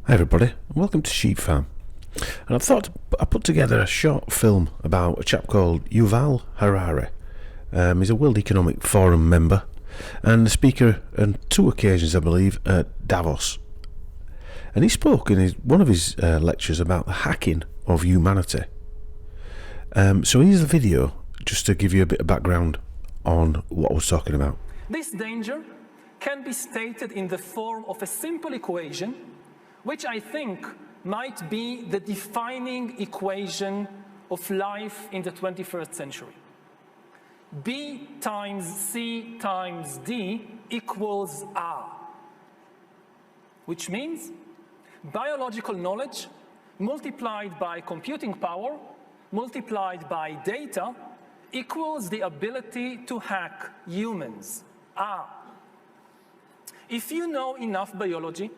Hi everybody, and welcome to Sheep Farm. And I thought I put together a short film about a chap called Yuval Harari. He's a World Economic Forum member and a speaker on two occasions, I believe, at Davos. And he spoke in one of his lectures about the hacking of humanity. So here's the video, just to give you a bit of background on what I was talking about. This danger can be stated in the form of a simple equation, which I think might be the defining equation of life in the 21st century. B times C times D equals R, which means biological knowledge multiplied by computing power multiplied by data equals the ability to hack humans, R. If you know enough biology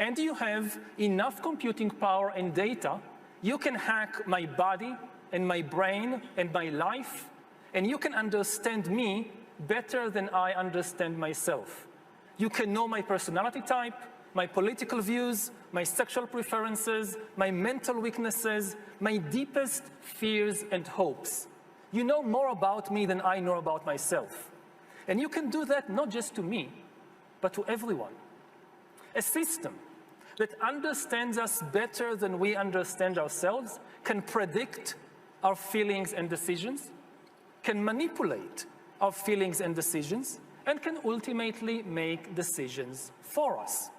and you have enough computing power and data, you can hack my body and my brain and my life, and you can understand me better than I understand myself. You can know my personality type, my political views, my sexual preferences, my mental weaknesses, my deepest fears and hopes. You know more about me than I know about myself. And you can do that not just to me, but to everyone. A system that understands us better than we understand ourselves can predict our feelings and decisions, can manipulate our feelings and decisions, and can ultimately make decisions for us.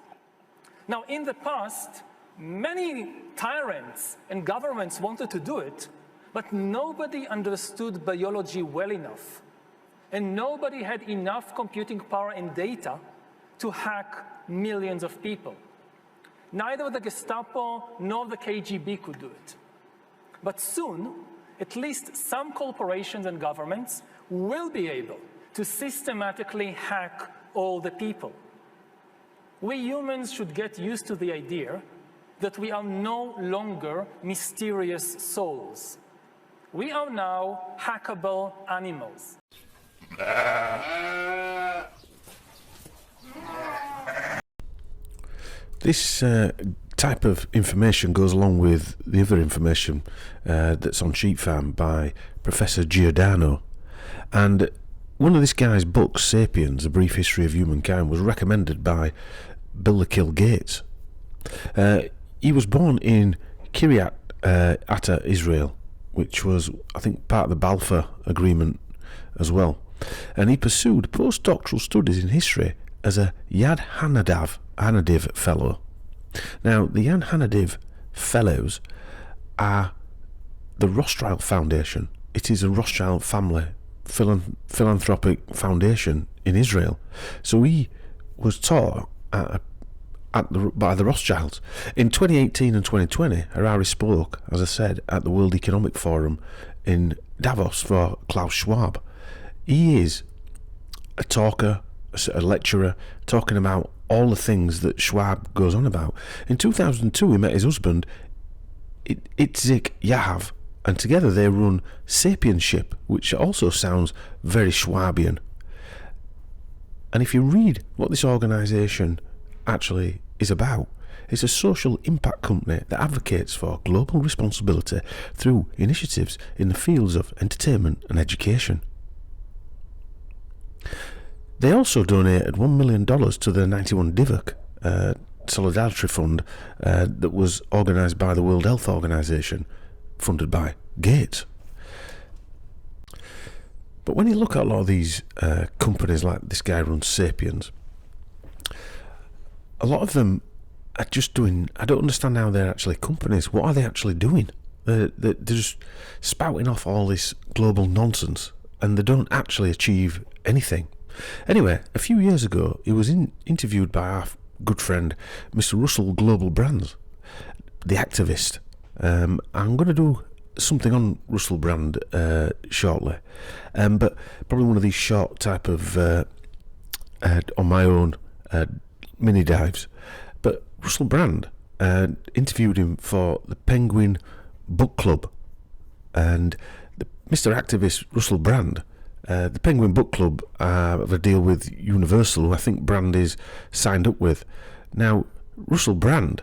Now, in the past, many tyrants and governments wanted to do it, but nobody understood biology well enough, and nobody had enough computing power and data to hack millions of people. Neither the Gestapo nor the KGB could do it. But soon, at least some corporations and governments will be able to systematically hack all the people. We humans should get used to the idea that we are no longer mysterious souls. We are now hackable animals. This type of information goes along with the other information that's on Sheep Farm by Professor Giordano. And one of this guy's books, Sapiens, A Brief History of Humankind, was recommended by Bill the Kill Gates. He was born in Kiryat Atta, Israel, which was, I think, part of the Balfour Agreement as well. And he pursued postdoctoral studies in history as a Yad Hanadiv Fellow. Now, the Yad Hanadiv Fellows are the Rothschild Foundation. It is a Rothschild family philanthropic foundation in Israel. So he was taught by the Rothschilds. In 2018 and 2020, Harari spoke, as I said, at the World Economic Forum in Davos for Klaus Schwab. He is a talker, a lecturer, talking about all the things that Schwab goes on about. In 2002, he met his husband, Itzik Yahav, and together they run Sapienship, which also sounds very Schwabian. And if you read what this organisation actually is about, it's a social impact company that advocates for global responsibility through initiatives in the fields of entertainment and education. They also donated $1 million to the 91 Divok Solidarity Fund that was organised by the World Health Organization, funded by Gates. But when you look at a lot of these companies, like this guy runs Sapiens, a lot of them are just doing, I don't understand how they're actually companies. What are they actually doing? They're just spouting off all this global nonsense, and they don't actually achieve anything. Anyway, a few years ago, he was interviewed by our good friend, Mr. Russell Global Brands, the activist. I'm going to do something on Russell Brand shortly, but probably one of these short type of on my own mini dives. But Russell Brand interviewed him for the Penguin Book Club, and Mr. Activist Russell Brand. The Penguin Book Club have a deal with Universal, who I think Brand is signed up with. Now, Russell Brand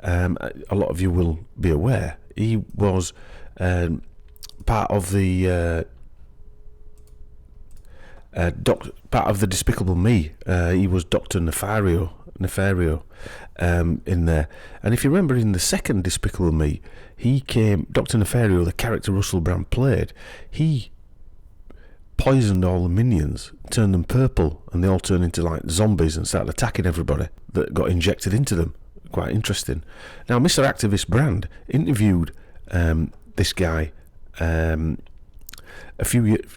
a lot of you will be aware, he was part of the part of the Despicable Me. He was Dr. Nefario in there. And if you remember, in the second Despicable Me, Dr. Nefario, the character Russell Brand played, he poisoned all the minions, turned them purple, and they all turned into like zombies and started attacking everybody that got injected into them. Quite interesting. Now, Mr. Activist Brand interviewed this guy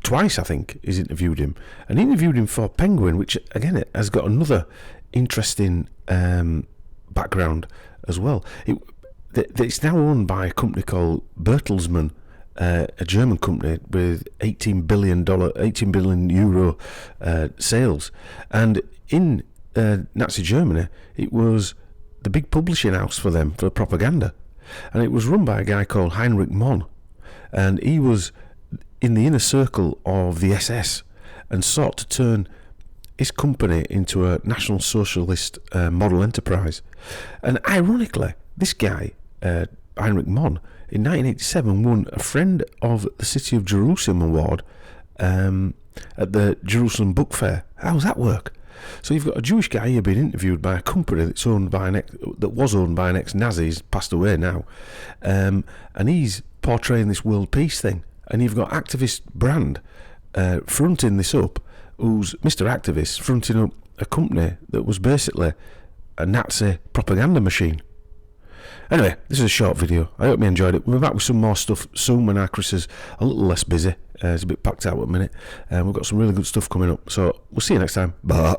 twice, I think. He's interviewed him, and he interviewed him for Penguin, which again has got another interesting background as well. It's now owned by a company called Bertelsmann, a German company with 18 billion euro sales, and in Nazi Germany it was the big publishing house for them for propaganda, and it was run by a guy called Heinrich Mann, and he was in the inner circle of the SS and sought to turn his company into a National Socialist model enterprise. And ironically, this guy, Heinrich Mann, in 1987 won a Friend of the City of Jerusalem award at the Jerusalem Book Fair. How does that work? So you've got a Jewish guy here being interviewed by a company that was owned by an ex-Nazi, he's passed away now, and he's portraying this world peace thing. And you've got Activist Brand fronting this up, who's Mr. Activist fronting up a company that was basically a Nazi propaganda machine. Anyway, this is a short video. I hope you enjoyed it. We'll be back with some more stuff soon when our Chris is a little less busy. It's a bit packed out at the minute. We've got some really good stuff coming up. So we'll see you next time. Bye.